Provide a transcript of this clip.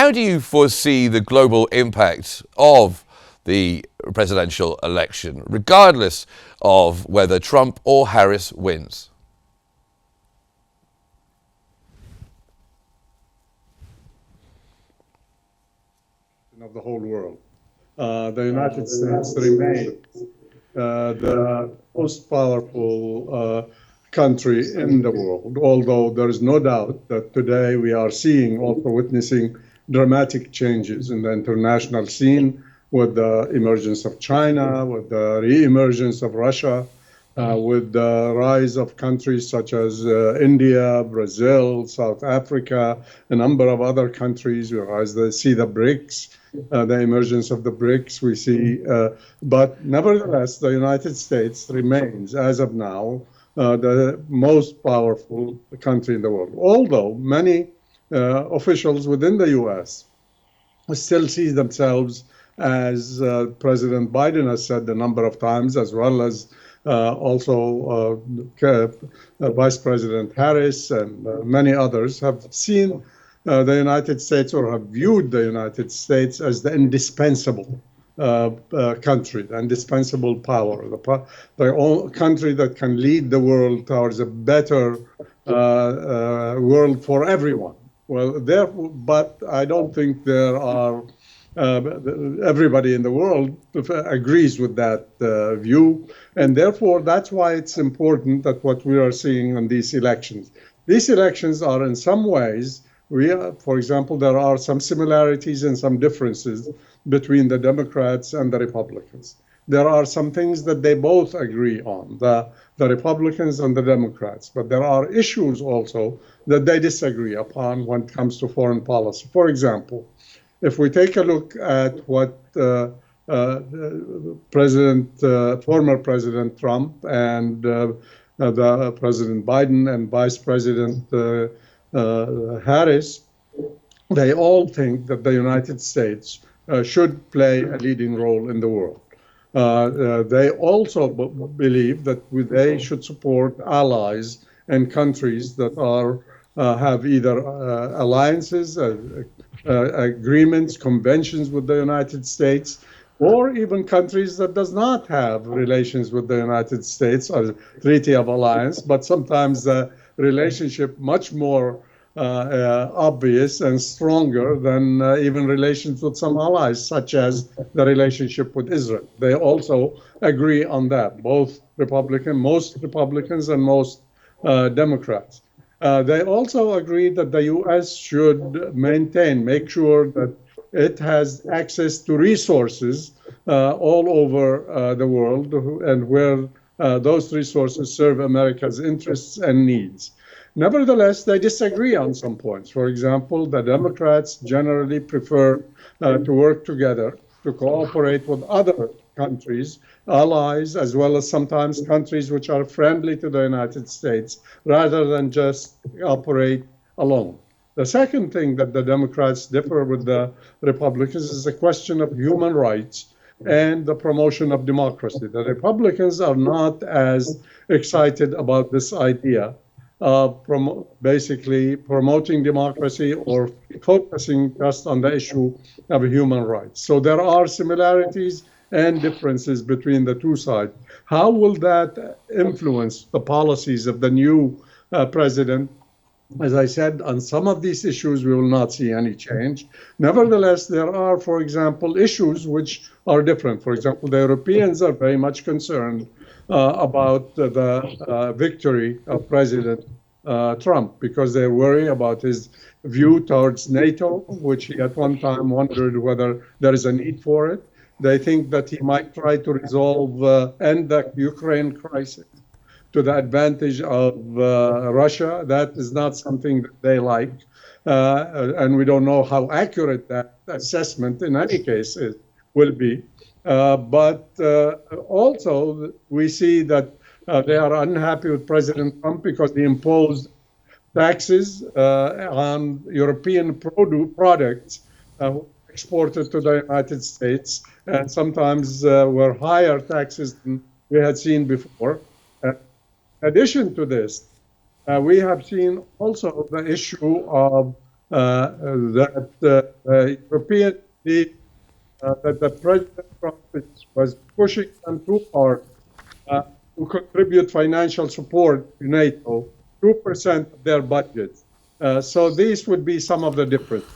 how do you foresee the global impact of the presidential election, regardless of whether Trump or Harris wins? Of the whole world. The United States remains the most powerful country in the world, although there is no doubt that today we are seeing, also witnessing dramatic changes in the international scene with the emergence of China, with the re-emergence of Russia, with the rise of countries such as India, Brazil, South Africa, a number of other countries. We see the BRICS, the emergence of the BRICS. We see, but nevertheless, the United States remains, as of now, the most powerful country in the world. Although many officials within the U.S. still see themselves, as President Biden has said a number of times, as well as also Vice President Harris and many others have seen the United States, or have viewed the United States, as the indispensable country, the indispensable power, the country that can lead the world towards a better world for everyone. Well, but I don't think there are everybody in the world agrees with that view, and therefore that's why it's important that what we are seeing in these elections. These elections are in some ways, for example, there are some similarities and some differences between the Democrats and the Republicans. There are some things that they both agree on, the Republicans and the Democrats, but there are issues also that they disagree upon when it comes to foreign policy. For example, if we take a look at what former President Trump and the President Biden and Vice President Harris, they all think that the United States should play a leading role in the world. They also believe that they should support allies and countries that have either alliances, agreements, conventions with the United States, or even countries that does not have relations with the United States or treaty of alliance, but sometimes the relationship much more obvious and stronger than even relations with some allies, such as the relationship with Israel. They also agree on that, most Republicans and most Democrats. They also agree that the U.S. should make sure that it has access to resources all over the world, and where those resources serve America's interests and needs. Nevertheless, they disagree on some points. For example, the Democrats generally prefer to work together, to cooperate with other countries, allies, as well as sometimes countries which are friendly to the United States, rather than just operate alone. The second thing that the Democrats differ with the Republicans is the question of human rights and the promotion of democracy. The Republicans are not as excited about this idea of basically promoting democracy or focusing just on the issue of human rights. So there are similarities and differences between the two sides. How will that influence the policies of the new president? As I said, on some of these issues, we will not see any change. Nevertheless, there are, for example, issues which are different. For example, the Europeans are very much concerned about the victory of President Trump, because they worry about his view towards NATO, which he at one time wondered whether there is a need for it. They think that he might try to end the Ukraine crisis to the advantage of Russia. That is not something that they like. And we don't know how accurate that assessment in any case will be. But also we see that they are unhappy with President Trump because he imposed taxes on European products exported to the United States, and sometimes were higher taxes than we had seen before. In addition to this, we have seen also the issue of that European that the President Trump was pushing them too hard to contribute financial support to NATO, 2% of their budget. So these would be some of the differences.